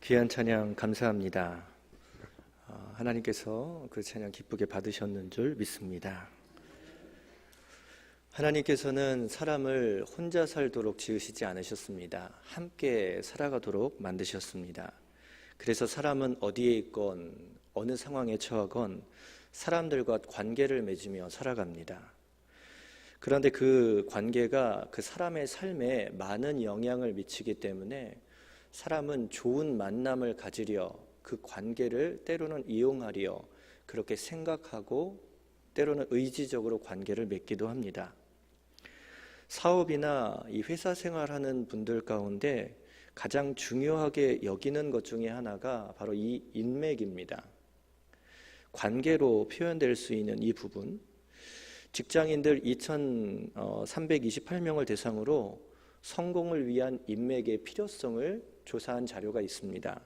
귀한 찬양 감사합니다. 하나님께서 그 찬양 기쁘게 받으셨는 줄 믿습니다. 하나님께서는 사람을 혼자 살도록 지으시지 않으셨습니다. 함께 살아가도록 만드셨습니다. 그래서 사람은 어디에 있건 어느 상황에 처하건 사람들과 관계를 맺으며 살아갑니다. 그런데 그 관계가 그 사람의 삶에 많은 영향을 미치기 때문에 사람은 좋은 만남을 가지려 그 관계를 때로는 이용하려 그렇게 생각하고 때로는 의지적으로 관계를 맺기도 합니다. 사업이나 이 회사 생활하는 분들 가운데 가장 중요하게 여기는 것 중에 하나가 바로 이 인맥입니다. 관계로 표현될 수 있는 이 부분, 직장인들 2,328명을 대상으로 성공을 위한 인맥의 필요성을 조사한 자료가 있습니다.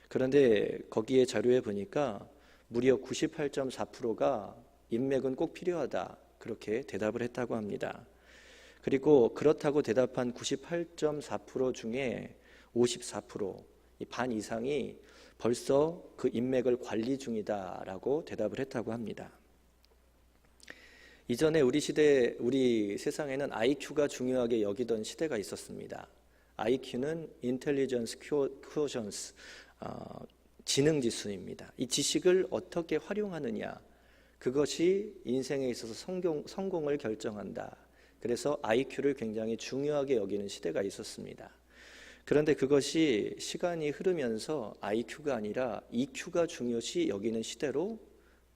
그런데 거기에 자료에 보니까 무려 98.4%가 인맥은 꼭 필요하다 그렇게 대답을 했다고 합니다. 그리고 그렇다고 대답한 98.4% 중에 54%, 반 이상이 벌써 그 인맥을 관리 중이다라고 대답을 했다고 합니다. 이전에 우리 세상에는 IQ가 중요하게 여기던 시대가 있었습니다. IQ는 Intelligence Quotient, 지능 지수입니다. 이 지식을 어떻게 활용하느냐, 그것이 인생에 있어서 성공을 결정한다. 그래서 IQ를 굉장히 중요하게 여기는 시대가 있었습니다. 그런데 그것이 시간이 흐르면서 IQ가 아니라 EQ가 중요시 여기는 시대로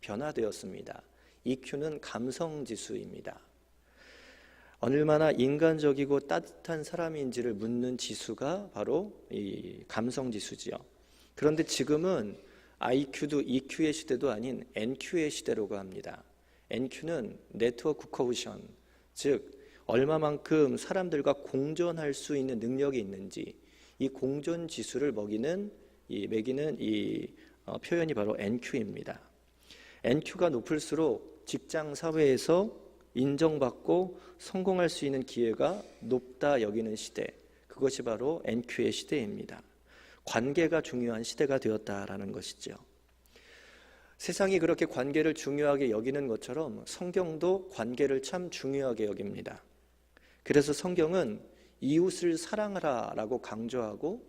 변화되었습니다. EQ는 감성지수입니다. 얼마나 인간적이고 따뜻한 사람인지를 묻는 지수가 바로 이 감성지수지요. 그런데 지금은 IQ도 EQ의 시대도 아닌 NQ의 시대라고 합니다. NQ는 네트워크 코에피션, 즉 얼마만큼 사람들과 공존할 수 있는 능력이 있는지 이 공존 지수를 매기는 표현이 바로 NQ입니다. NQ가 높을수록 직장 사회에서 인정받고 성공할 수 있는 기회가 높다 여기는 시대, 그것이 바로 NQ의 시대입니다. 관계가 중요한 시대가 되었다라는 것이죠. 세상이 그렇게 관계를 중요하게 여기는 것처럼 성경도 관계를 참 중요하게 여깁니다. 그래서 성경은 이웃을 사랑하라 라고 강조하고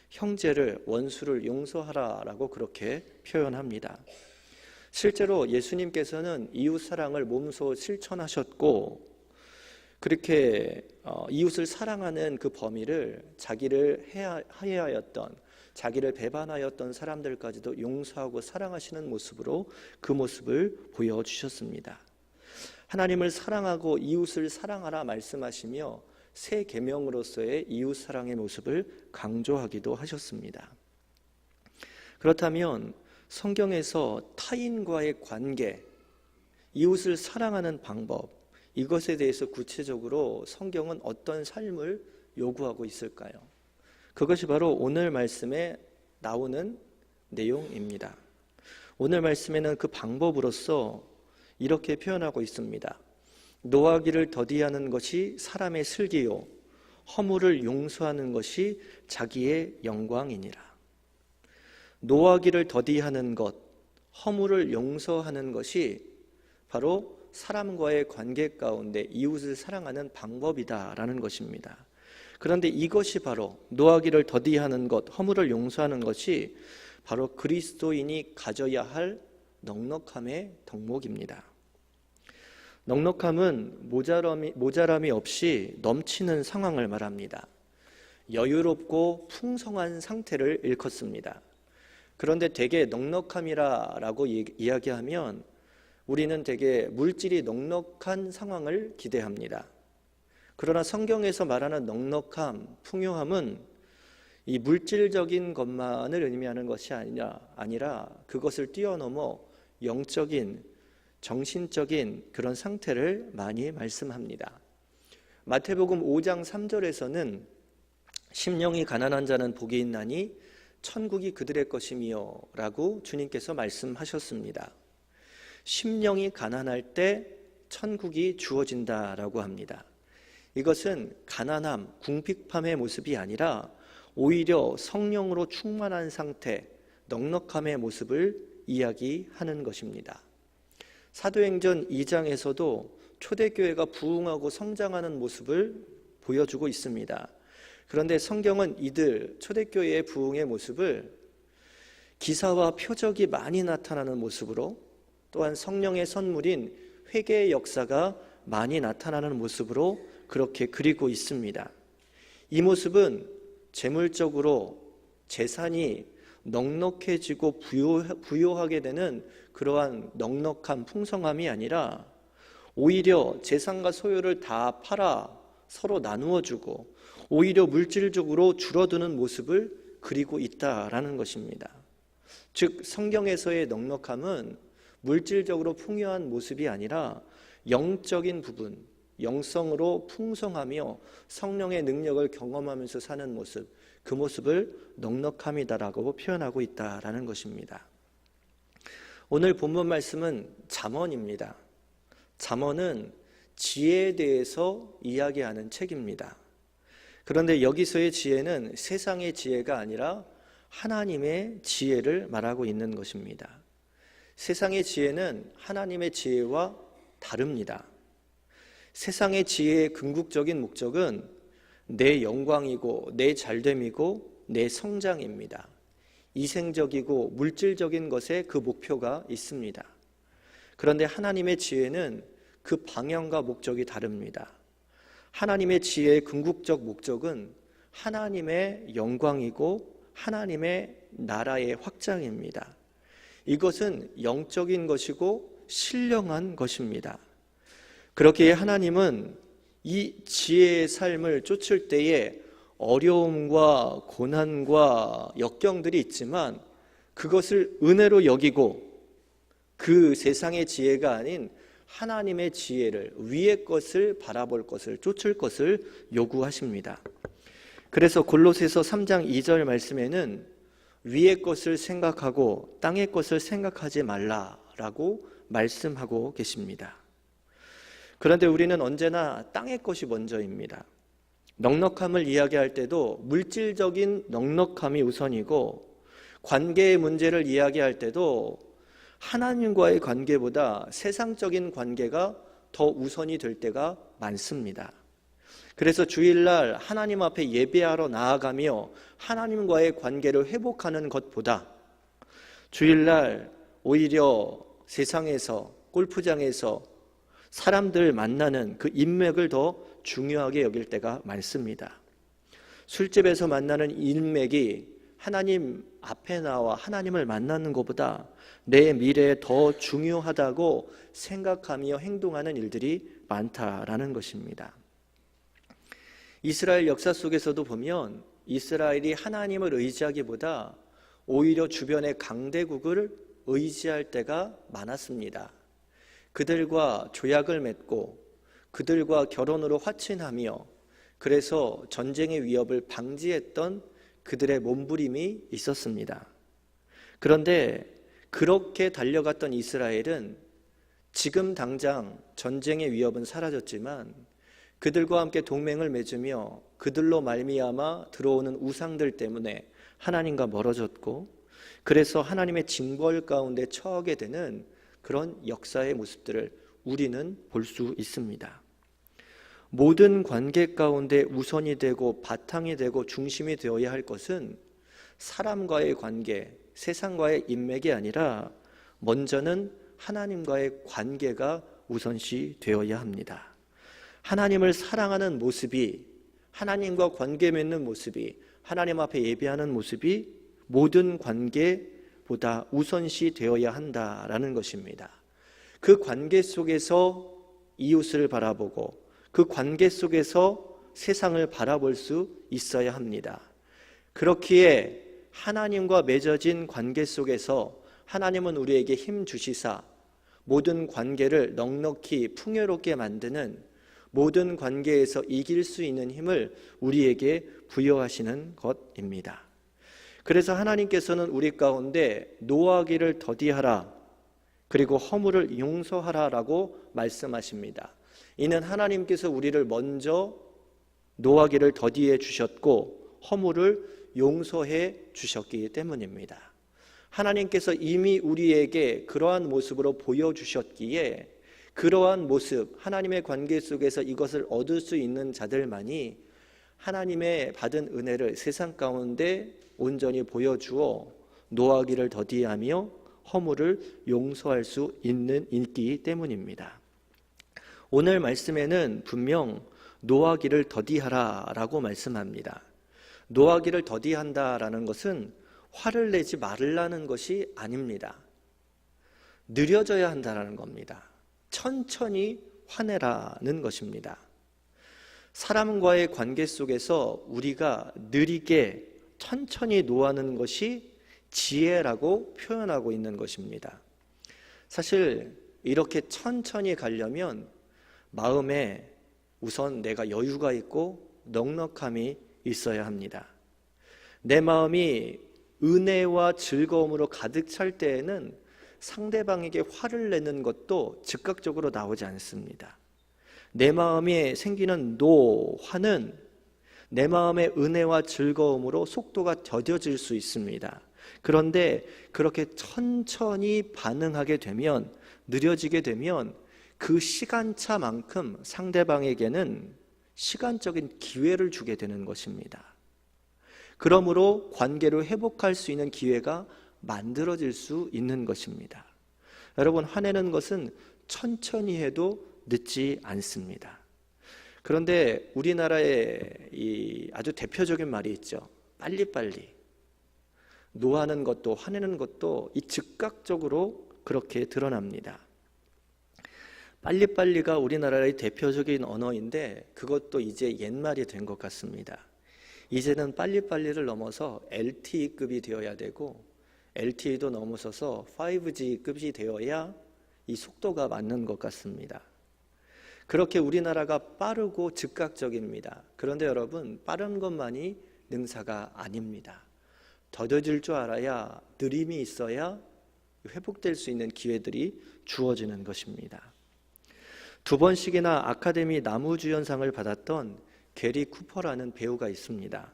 형제를, 원수를 용서하라 라고 그렇게 표현합니다. 실제로 예수님께서는 이웃 사랑을 몸소 실천하셨고 그렇게 이웃을 사랑하는 그 범위를 자기를 해하였던, 자기를 배반하였던 사람들까지도 용서하고 사랑하시는 모습으로 그 모습을 보여주셨습니다. 하나님을 사랑하고 이웃을 사랑하라 말씀하시며 새 계명으로서의 이웃 사랑의 모습을 강조하기도 하셨습니다. 그렇다면 성경에서 타인과의 관계, 이웃을 사랑하는 방법, 이것에 대해서 구체적으로 성경은 어떤 삶을 요구하고 있을까요? 그것이 바로 오늘 말씀에 나오는 내용입니다. 오늘 말씀에는 그 방법으로서 이렇게 표현하고 있습니다. 노하기를 더디하는 것이 사람의 슬기요, 허물을 용서하는 것이 자기의 영광이니라. 노하기를 더디하는 것, 허물을 용서하는 것이 바로 사람과의 관계 가운데 이웃을 사랑하는 방법이다라는 것입니다. 그런데 이것이 바로 노하기를 더디하는 것, 허물을 용서하는 것이 바로 그리스도인이 가져야 할 넉넉함의 덕목입니다. 넉넉함은 모자람이 없이 넘치는 상황을 말합니다. 여유롭고 풍성한 상태를 일컫습니다. 그런데 대개 넉넉함이라고 이야기하면 우리는 대개 물질이 넉넉한 상황을 기대합니다. 그러나 성경에서 말하는 넉넉함, 풍요함은 이 물질적인 것만을 의미하는 것이 아니라 그것을 뛰어넘어 영적인, 정신적인 그런 상태를 많이 말씀합니다. 마태복음 5장 3절에서는 심령이 가난한 자는 복이 있나니 천국이 그들의 것이며 라고 주님께서 말씀하셨습니다. 심령이 가난할 때 천국이 주어진다라고 합니다. 이것은 가난함, 궁핍함의 모습이 아니라 오히려 성령으로 충만한 상태, 넉넉함의 모습을 이야기하는 것입니다. 사도행전 2장에서도 초대교회가 부흥하고 성장하는 모습을 보여주고 있습니다. 그런데 성경은 이들 초대교회의 부흥의 모습을 기사와 표적이 많이 나타나는 모습으로, 또한 성령의 선물인 회개의 역사가 많이 나타나는 모습으로 그렇게 그리고 있습니다. 이 모습은 재물적으로 재산이 넉넉해지고 부요하게 되는 그러한 넉넉한 풍성함이 아니라 오히려 재산과 소유를 다 팔아 서로 나누어 주고 오히려 물질적으로 줄어드는 모습을 그리고 있다라는 것입니다. 즉 성경에서의 넉넉함은 물질적으로 풍요한 모습이 아니라 영적인 부분, 영성으로 풍성하며 성령의 능력을 경험하면서 사는 모습, 그 모습을 넉넉함이다라고 표현하고 있다라는 것입니다. 오늘 본문 말씀은 잠언입니다. 잠언은 지혜에 대해서 이야기하는 책입니다. 그런데 여기서의 지혜는 세상의 지혜가 아니라 하나님의 지혜를 말하고 있는 것입니다. 세상의 지혜는 하나님의 지혜와 다릅니다. 세상의 지혜의 궁극적인 목적은 내 영광이고 내 잘됨이고 내 성장입니다. 이생적이고 물질적인 것에 그 목표가 있습니다. 그런데 하나님의 지혜는 그 방향과 목적이 다릅니다. 하나님의 지혜의 궁극적 목적은 하나님의 영광이고 하나님의 나라의 확장입니다. 이것은 영적인 것이고 신령한 것입니다. 그렇기에 하나님은 이 지혜의 삶을 쫓을 때에 어려움과 고난과 역경들이 있지만 그것을 은혜로 여기고 그 세상의 지혜가 아닌 하나님의 지혜를, 위의 것을 바라볼 것을, 쫓을 것을 요구하십니다. 그래서 골로새서 3장 2절 말씀에는 위의 것을 생각하고 땅의 것을 생각하지 말라라고 말씀하고 계십니다. 그런데 우리는 언제나 땅의 것이 먼저입니다. 넉넉함을 이야기할 때도 물질적인 넉넉함이 우선이고, 관계의 문제를 이야기할 때도 하나님과의 관계보다 세상적인 관계가 더 우선이 될 때가 많습니다. 그래서 주일날 하나님 앞에 예배하러 나아가며 하나님과의 관계를 회복하는 것보다 주일날 오히려 세상에서, 골프장에서 사람들 만나는 그 인맥을 더 중요하게 여길 때가 많습니다. 술집에서 만나는 인맥이 하나님 앞에 나와 하나님을 만나는 것보다 내 미래에 더 중요하다고 생각하며 행동하는 일들이 많다라는 것입니다. 이스라엘 역사 속에서도 보면 이스라엘이 하나님을 의지하기보다 오히려 주변의 강대국을 의지할 때가 많았습니다. 그들과 조약을 맺고 그들과 결혼으로 화친하며 그래서 전쟁의 위협을 방지했던 그들의 몸부림이 있었습니다. 그런데 그렇게 달려갔던 이스라엘은 지금 당장 전쟁의 위협은 사라졌지만 그들과 함께 동맹을 맺으며 그들로 말미암아 들어오는 우상들 때문에 하나님과 멀어졌고, 그래서 하나님의 징벌 가운데 처하게 되는 그런 역사의 모습들을 우리는 볼 수 있습니다. 모든 관계 가운데 우선이 되고 바탕이 되고 중심이 되어야 할 것은 사람과의 관계, 세상과의 인맥이 아니라 먼저는 하나님과의 관계가 우선시 되어야 합니다. 하나님을 사랑하는 모습이, 하나님과 관계 맺는 모습이, 하나님 앞에 예배하는 모습이 모든 관계보다 우선시 되어야 한다라는 것입니다. 그 관계 속에서 이웃을 바라보고 그 관계 속에서 세상을 바라볼 수 있어야 합니다. 그렇기에 하나님과 맺어진 관계 속에서 하나님은 우리에게 힘 주시사 모든 관계를 넉넉히 풍요롭게 만드는, 모든 관계에서 이길 수 있는 힘을 우리에게 부여하시는 것입니다. 그래서 하나님께서는 우리 가운데 노하기를 더디하라, 그리고 허물을 용서하라라고 말씀하십니다. 이는 하나님께서 우리를 먼저 노하기를 더디해 주셨고 허물을 용서해 주셨기 때문입니다. 하나님께서 이미 우리에게 그러한 모습으로 보여주셨기에 그러한 모습, 하나님의 관계 속에서 이것을 얻을 수 있는 자들만이 하나님의 받은 은혜를 세상 가운데 온전히 보여주어 노하기를 더디하며 허물을 용서할 수 있기 때문입니다. 오늘 말씀에는 분명 노하기를 더디하라 라고 말씀합니다. 노하기를 더디한다라는 것은 화를 내지 말라는 것이 아닙니다. 느려져야 한다는 겁니다. 천천히 화내라는 것입니다. 사람과의 관계 속에서 우리가 느리게 천천히 노하는 것이 지혜라고 표현하고 있는 것입니다. 사실 이렇게 천천히 가려면 마음에 우선 내가 여유가 있고 넉넉함이 있어야 합니다. 내 마음이 은혜와 즐거움으로 가득 찰 때에는 상대방에게 화를 내는 것도 즉각적으로 나오지 않습니다. 내 마음에 생기는 화는 내 마음의 은혜와 즐거움으로 속도가 더뎌질 수 있습니다. 그런데 그렇게 천천히 반응하게 되면, 느려지게 되면 그 시간차만큼 상대방에게는 시간적인 기회를 주게 되는 것입니다. 그러므로 관계를 회복할 수 있는 기회가 만들어질 수 있는 것입니다. 여러분, 화내는 것은 천천히 해도 늦지 않습니다. 그런데 우리나라에 아주 대표적인 말이 있죠. 빨리빨리. 노하는 것도 화내는 것도 즉각적으로 그렇게 드러납니다. 빨리빨리가 우리나라의 대표적인 언어인데 그것도 이제 옛말이 된 것 같습니다. 이제는 빨리빨리를 넘어서 LTE급이 되어야 되고 LTE도 넘어서서 5G급이 되어야 이 속도가 맞는 것 같습니다. 그렇게 우리나라가 빠르고 즉각적입니다. 그런데 여러분, 빠른 것만이 능사가 아닙니다. 더뎌질 줄 알아야, 느림이 있어야 회복될 수 있는 기회들이 주어지는 것입니다. 2번씩이나 아카데미 나무주연상을 받았던 게리 쿠퍼라는 배우가 있습니다.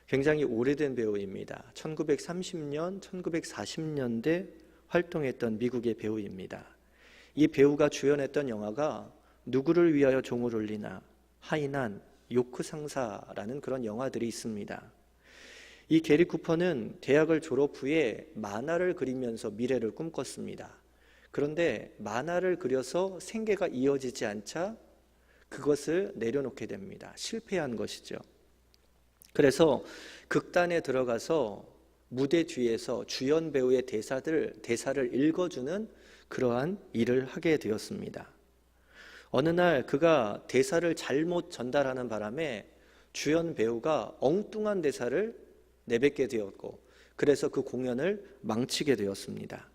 굉장히 오래된 배우입니다. 1930년, 1940년대 활동했던 미국의 배우입니다. 이 배우가 주연했던 영화가 누구를 위하여 종을 울리나, 하이난, 요크 상사라는 그런 영화들이 있습니다. 이 게리 쿠퍼는 대학을 졸업 후에 만화를 그리면서 미래를 꿈꿨습니다. 그런데 만화를 그려서 생계가 이어지지 않자 그것을 내려놓게 됩니다. 실패한 것이죠. 그래서 극단에 들어가서 무대 뒤에서 주연 배우의 대사를 읽어주는 그러한 일을 하게 되었습니다. 어느 날 그가 대사를 잘못 전달하는 바람에 주연 배우가 엉뚱한 대사를 내뱉게 되었고, 그래서 그 공연을 망치게 되었습니다.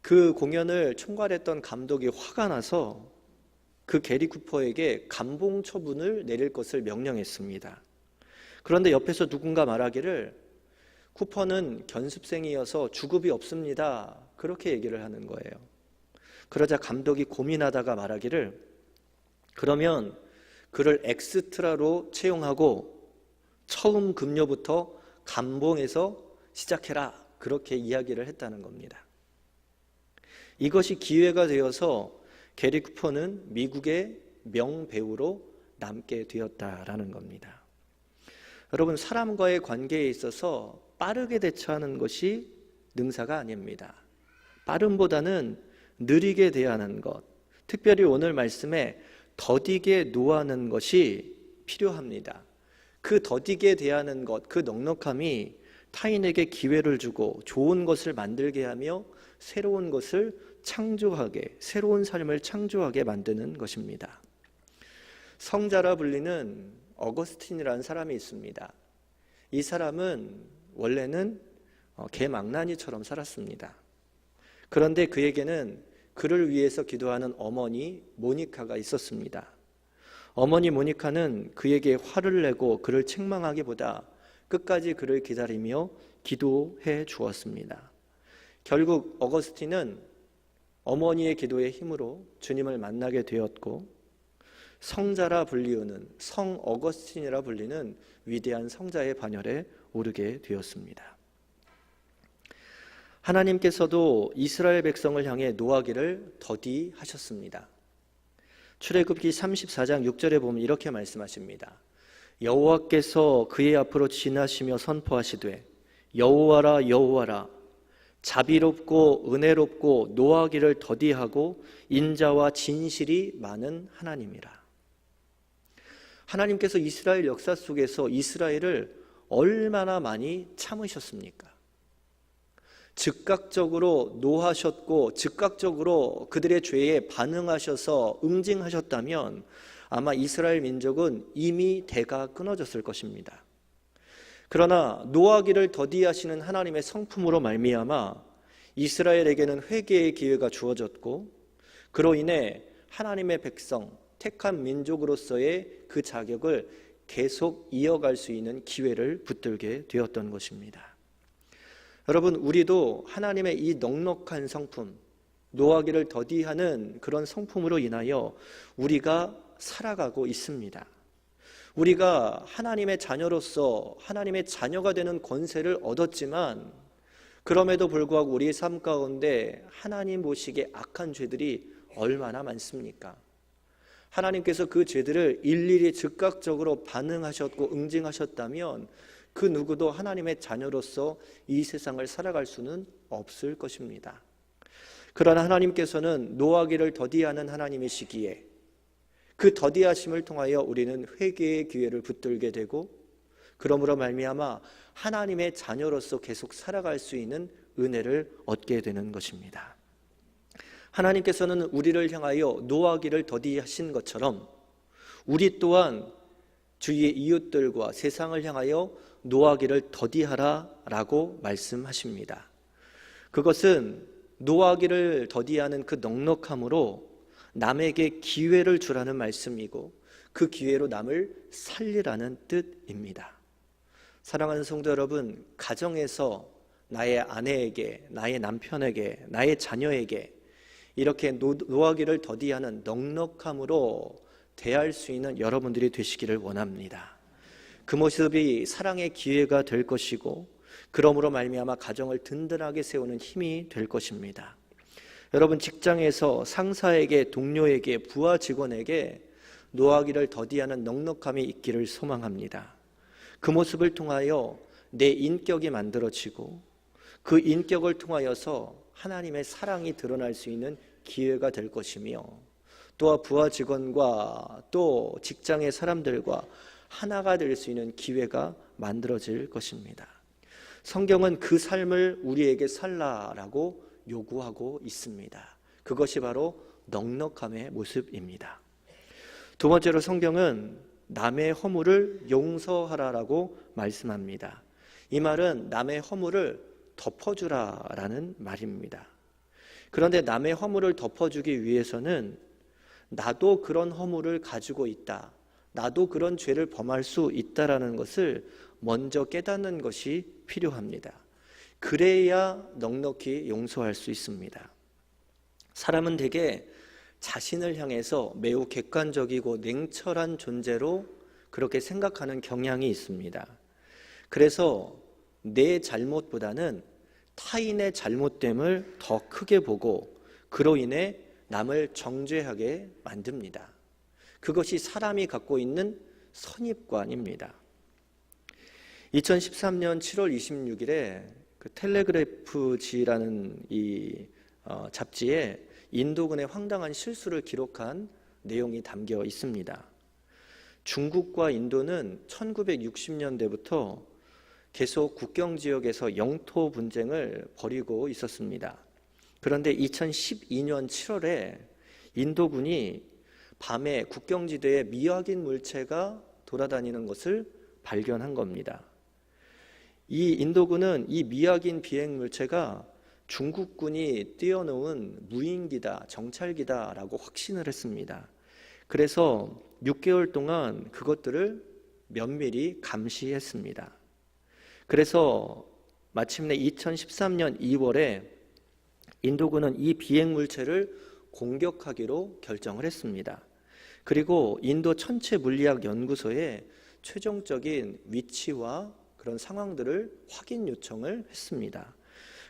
그 공연을 총괄했던 감독이 화가 나서 그 게리 쿠퍼에게 감봉 처분을 내릴 것을 명령했습니다. 그런데 옆에서 누군가 말하기를 쿠퍼는 견습생이어서 주급이 없습니다. 그렇게 얘기를 하는 거예요. 그러자 감독이 고민하다가 말하기를 그러면 그를 엑스트라로 채용하고 처음 급료부터 감봉해서 시작해라. 그렇게 이야기를 했다는 겁니다. 이것이 기회가 되어서 게리 쿠퍼는 미국의 명배우로 남게 되었다라는 겁니다. 여러분, 사람과의 관계에 있어서 빠르게 대처하는 것이 능사가 아닙니다. 빠름보다는 느리게 대하는 것, 특별히 오늘 말씀에 더디게 노하는 것이 필요합니다. 그 더디게 대하는 것, 그 넉넉함이 타인에게 기회를 주고 좋은 것을 만들게 하며 새로운 것을 창조하게, 새로운 삶을 창조하게 만드는 것입니다. 성자라 불리는 어거스틴이라는 사람이 있습니다. 이 사람은 원래는 개망나니처럼 살았습니다. 그런데 그에게는 그를 위해서 기도하는 어머니 모니카가 있었습니다. 어머니 모니카는 그에게 화를 내고 그를 책망하기보다 끝까지 그를 기다리며 기도해 주었습니다. 결국 어거스틴은 어머니의 기도의 힘으로 주님을 만나게 되었고, 성자라 불리우는 성 어거스틴이라 불리는 위대한 성자의 반열에 오르게 되었습니다. 하나님께서도 이스라엘 백성을 향해 노하기를 더디하셨습니다. 출애굽기 34장 6절에 보면 이렇게 말씀하십니다. 여호와께서 그의 앞으로 지나시며 선포하시되 여호와라 여호와라 자비롭고 은혜롭고 노하기를 더디하고 인자와 진실이 많은 하나님이라. 하나님께서 이스라엘 역사 속에서 이스라엘을 얼마나 많이 참으셨습니까? 즉각적으로 노하셨고 즉각적으로 그들의 죄에 반응하셔서 응징하셨다면 아마 이스라엘 민족은 이미 대가 끊어졌을 것입니다. 그러나 노하기를 더디하시는 하나님의 성품으로 말미암아 이스라엘에게는 회개의 기회가 주어졌고 그로 인해 하나님의 백성, 택한 민족으로서의 그 자격을 계속 이어갈 수 있는 기회를 붙들게 되었던 것입니다. 여러분, 우리도 하나님의 이 넉넉한 성품, 노하기를 더디하는 그런 성품으로 인하여 우리가 살아가고 있습니다. 우리가 하나님의 자녀로서 하나님의 자녀가 되는 권세를 얻었지만 그럼에도 불구하고 우리의 삶 가운데 하나님 보시기에 악한 죄들이 얼마나 많습니까? 하나님께서 그 죄들을 일일이 즉각적으로 반응하셨고 응징하셨다면 그 누구도 하나님의 자녀로서 이 세상을 살아갈 수는 없을 것입니다. 그러나 하나님께서는 노하기를 더디하는 하나님이시기에 그 더디하심을 통하여 우리는 회개의 기회를 붙들게 되고 그러므로 말미암아 하나님의 자녀로서 계속 살아갈 수 있는 은혜를 얻게 되는 것입니다. 하나님께서는 우리를 향하여 노하기를 더디하신 것처럼 우리 또한 주위의 이웃들과 세상을 향하여 노하기를 더디하라라고 말씀하십니다. 그것은 노하기를 더디하는 그 넉넉함으로 남에게 기회를 주라는 말씀이고 그 기회로 남을 살리라는 뜻입니다. 사랑하는 성도 여러분, 가정에서 나의 아내에게, 나의 남편에게, 나의 자녀에게 이렇게 노하기를 더디하는 넉넉함으로 대할 수 있는 여러분들이 되시기를 원합니다. 그 모습이 사랑의 기회가 될 것이고 그러므로 말미암아 가정을 든든하게 세우는 힘이 될 것입니다. 여러분, 직장에서 상사에게, 동료에게, 부하 직원에게 노하기를 더디하는 넉넉함이 있기를 소망합니다. 그 모습을 통하여 내 인격이 만들어지고 그 인격을 통하여서 하나님의 사랑이 드러날 수 있는 기회가 될 것이며 또한 부하 직원과 또 직장의 사람들과 하나가 될 수 있는 기회가 만들어질 것입니다. 성경은 그 삶을 우리에게 살라라고 요구하고 있습니다. 그것이 바로 넉넉함의 모습입니다. 두 번째로 성경은 남의 허물을 용서하라라고 말씀합니다. 이 말은 남의 허물을 덮어주라라는 말입니다. 그런데 남의 허물을 덮어주기 위해서는 나도 그런 허물을 가지고 있다, 나도 그런 죄를 범할 수 있다라는 것을 먼저 깨닫는 것이 필요합니다. 그래야 넉넉히 용서할 수 있습니다. 사람은 대개 자신을 향해서 매우 객관적이고 냉철한 존재로 그렇게 생각하는 경향이 있습니다. 그래서 내 잘못보다는 타인의 잘못됨을 더 크게 보고 그로 인해 남을 정죄하게 만듭니다. 그것이 사람이 갖고 있는 선입관입니다. 2013년 7월 26일에 그 텔레그래프지라는 이 잡지에 인도군의 황당한 실수를 기록한 내용이 담겨 있습니다. 중국과 인도는 1960년대부터 계속 국경 지역에서 영토 분쟁을 벌이고 있었습니다. 그런데 2012년 7월에 인도군이 밤에 국경지대에 미확인 물체가 돌아다니는 것을 발견한 겁니다. 이 인도군은 이 미확인 비행 물체가 중국군이 띄워놓은 무인기다, 정찰기다라고 확신을 했습니다. 그래서 6개월 동안 그것들을 면밀히 감시했습니다. 그래서 마침내 2013년 2월에 인도군은 이 비행 물체를 공격하기로 결정을 했습니다. 그리고 인도 천체 물리학 연구소에 최종적인 위치와 그런 상황들을 확인 요청을 했습니다.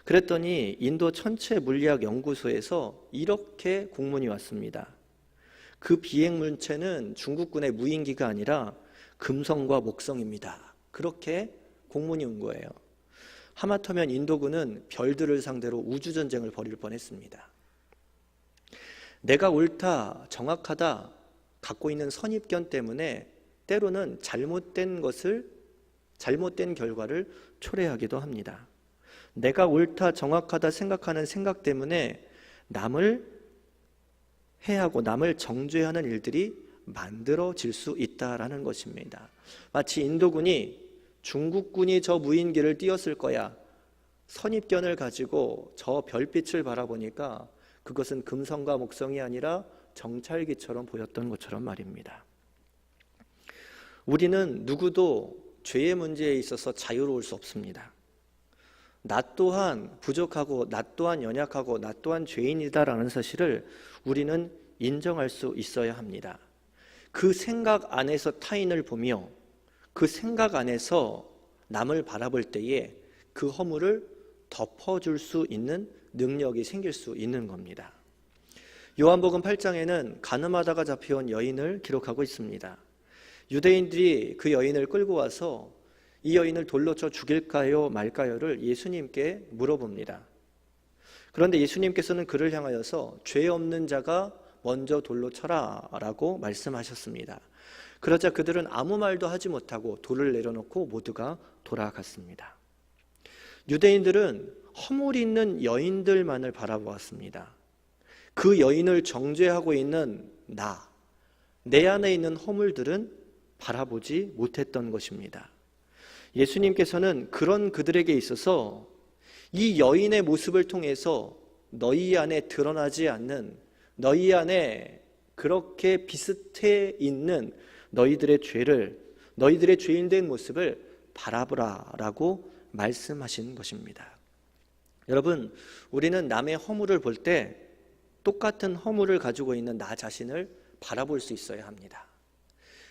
그랬더니 인도 천체 물리학 연구소에서 이렇게 공문이 왔습니다. 그 비행 물체는 중국군의 무인기가 아니라 금성과 목성입니다. 그렇게 공문이 온 거예요. 하마터면 인도군은 별들을 상대로 우주전쟁을 벌일 뻔했습니다. 내가 옳다, 정확하다 갖고 있는 선입견 때문에 때로는 잘못된 결과를 초래하기도 합니다. 내가 옳다, 정확하다 생각하는 생각 때문에 남을 해하고 남을 정죄하는 일들이 만들어질 수 있다라는 것입니다. 마치 인도군이 중국군이 저 무인기를 띄웠을 거야, 선입견을 가지고 저 별빛을 바라보니까 그것은 금성과 목성이 아니라 정찰기처럼 보였던 것처럼 말입니다. 우리는 누구도 죄의 문제에 있어서 자유로울 수 없습니다. 나 또한 부족하고 나 또한 연약하고 나 또한 죄인이다라는 사실을 우리는 인정할 수 있어야 합니다. 그 생각 안에서 타인을 보며 그 생각 안에서 남을 바라볼 때에 그 허물을 덮어줄 수 있는 능력이 생길 수 있는 겁니다. 요한복음 8장에는 가늠하다가 잡혀온 여인을 기록하고 있습니다. 유대인들이 그 여인을 끌고 와서 이 여인을 돌로 쳐 죽일까요 말까요를 예수님께 물어봅니다. 그런데 예수님께서는 그를 향하여서 죄 없는 자가 먼저 돌로 쳐라 라고 말씀하셨습니다. 그러자 그들은 아무 말도 하지 못하고 돌을 내려놓고 모두가 돌아갔습니다. 유대인들은 허물 있는 여인들만을 바라보았습니다. 그 여인을 정죄하고 있는 내 안에 있는 허물들은 바라보지 못했던 것입니다. 예수님께서는 그런 그들에게 있어서 이 여인의 모습을 통해서 너희 안에 드러나지 않는, 너희 안에 그렇게 비슷해 있는 너희들의 죄를, 너희들의 죄인된 모습을 바라보라라고 말씀하신 것입니다. 여러분, 우리는 남의 허물을 볼 때 똑같은 허물을 가지고 있는 나 자신을 바라볼 수 있어야 합니다.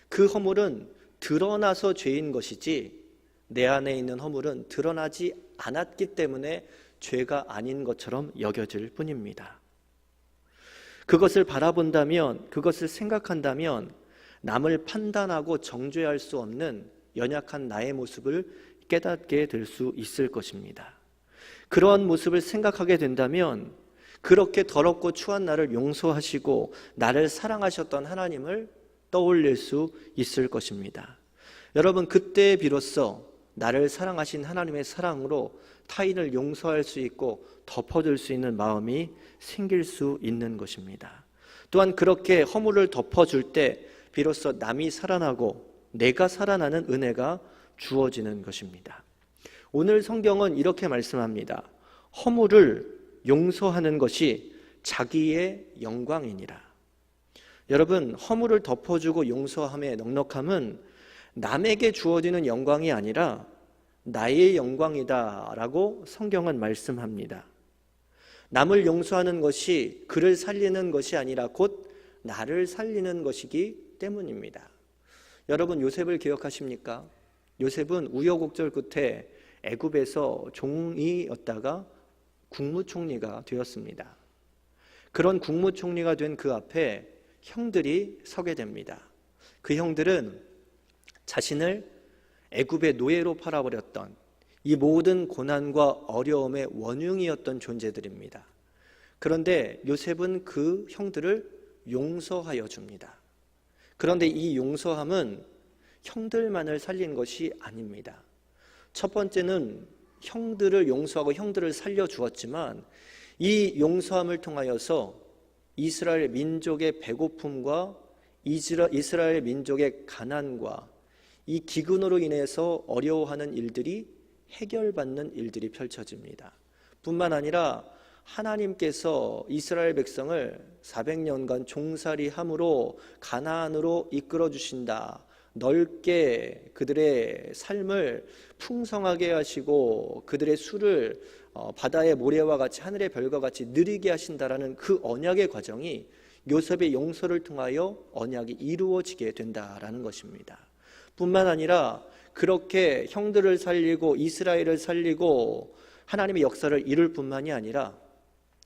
그 허물은 드러나서 죄인 것이지 내 안에 있는 허물은 드러나지 않았기 때문에 죄가 아닌 것처럼 여겨질 뿐입니다. 그것을 바라본다면, 그것을 생각한다면 남을 판단하고 정죄할 수 없는 연약한 나의 모습을 깨닫게 될 수 있을 것입니다. 그러한 모습을 생각하게 된다면 그렇게 더럽고 추한 나를 용서하시고 나를 사랑하셨던 하나님을 떠올릴 수 있을 것입니다. 여러분, 그때 비로소 나를 사랑하신 하나님의 사랑으로 타인을 용서할 수 있고 덮어줄 수 있는 마음이 생길 수 있는 것입니다. 또한 그렇게 허물을 덮어줄 때 비로소 남이 살아나고 내가 살아나는 은혜가 주어지는 것입니다. 오늘 성경은 이렇게 말씀합니다. 허물을 용서하는 것이 자기의 영광이니라. 여러분, 허물을 덮어주고 용서함의 넉넉함은 남에게 주어지는 영광이 아니라 나의 영광이다라고 성경은 말씀합니다. 남을 용서하는 것이 그를 살리는 것이 아니라 곧 나를 살리는 것이기 때문입니다. 여러분, 요셉을 기억하십니까? 요셉은 우여곡절 끝에 애굽에서 종이었다가 국무총리가 되었습니다. 그런 국무총리가 된 그 앞에 형들이 서게 됩니다. 그 형들은 자신을 애굽의 노예로 팔아버렸던 이 모든 고난과 어려움의 원흉이었던 존재들입니다. 그런데 요셉은 그 형들을 용서하여 줍니다. 그런데 이 용서함은 형들만을 살린 것이 아닙니다. 첫 번째는 형들을 용서하고 형들을 살려주었지만 이 용서함을 통하여서 이스라엘 민족의 배고픔과 이스라엘 민족의 가난과 이 기근으로 인해서 어려워하는 일들이 해결받는 일들이 펼쳐집니다. 뿐만 아니라 하나님께서 이스라엘 백성을 400년간 종살이함으로 가나안으로 이끌어 주신다. 넓게 그들의 삶을 풍성하게 하시고 그들의 수를 바다의 모래와 같이 하늘의 별과 같이 느리게 하신다라는 그 언약의 과정이 요셉의 용서를 통하여 언약이 이루어지게 된다라는 것입니다. 뿐만 아니라 그렇게 형들을 살리고 이스라엘을 살리고 하나님의 역사를 이룰 뿐만이 아니라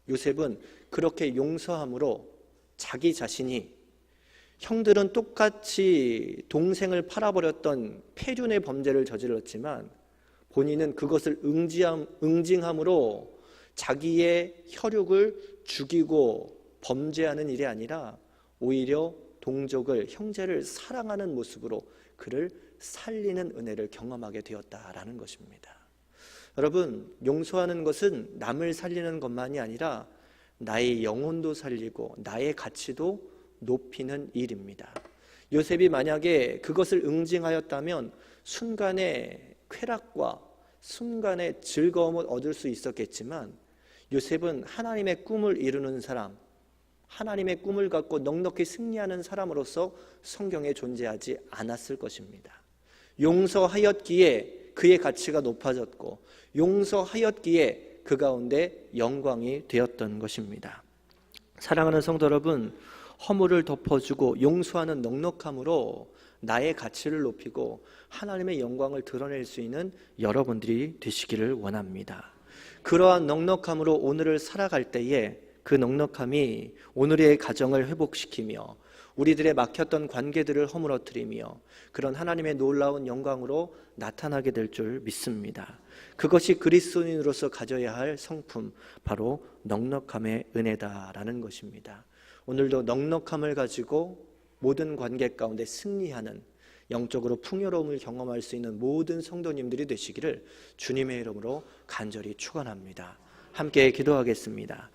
요셉은 그렇게 용서함으로 자기 자신이 형들은 똑같이 동생을 팔아버렸던 패륜의 범죄를 저질렀지만 본인은 그것을 응징함으로 자기의 혈육을 죽이고 범죄하는 일이 아니라 오히려 동족을, 형제를 사랑하는 모습으로 그를 살리는 은혜를 경험하게 되었다라는 것입니다. 여러분, 용서하는 것은 남을 살리는 것만이 아니라 나의 영혼도 살리고 나의 가치도 높이는 일입니다. 요셉이 만약에 그것을 응징하였다면 순간의 쾌락과 순간의 즐거움을 얻을 수 있었겠지만 요셉은 하나님의 꿈을 이루는 사람, 하나님의 꿈을 갖고 넉넉히 승리하는 사람으로서 성경에 존재하지 않았을 것입니다. 용서하였기에 그의 가치가 높아졌고 용서하였기에 그 가운데 영광이 되었던 것입니다. 사랑하는 성도 여러분, 허물을 덮어주고 용서하는 넉넉함으로 나의 가치를 높이고 하나님의 영광을 드러낼 수 있는 여러분들이 되시기를 원합니다. 그러한 넉넉함으로 오늘을 살아갈 때에 그 넉넉함이 오늘의 가정을 회복시키며 우리들의 막혔던 관계들을 허물어뜨리며 그런 하나님의 놀라운 영광으로 나타나게 될 줄 믿습니다. 그것이 그리스도인으로서 가져야 할 성품, 바로 넉넉함의 은혜다라는 것입니다. 오늘도 넉넉함을 가지고 모든 관계 가운데 승리하는, 영적으로 풍요로움을 경험할 수 있는 모든 성도님들이 되시기를 주님의 이름으로 간절히 축원합니다. 함께 기도하겠습니다.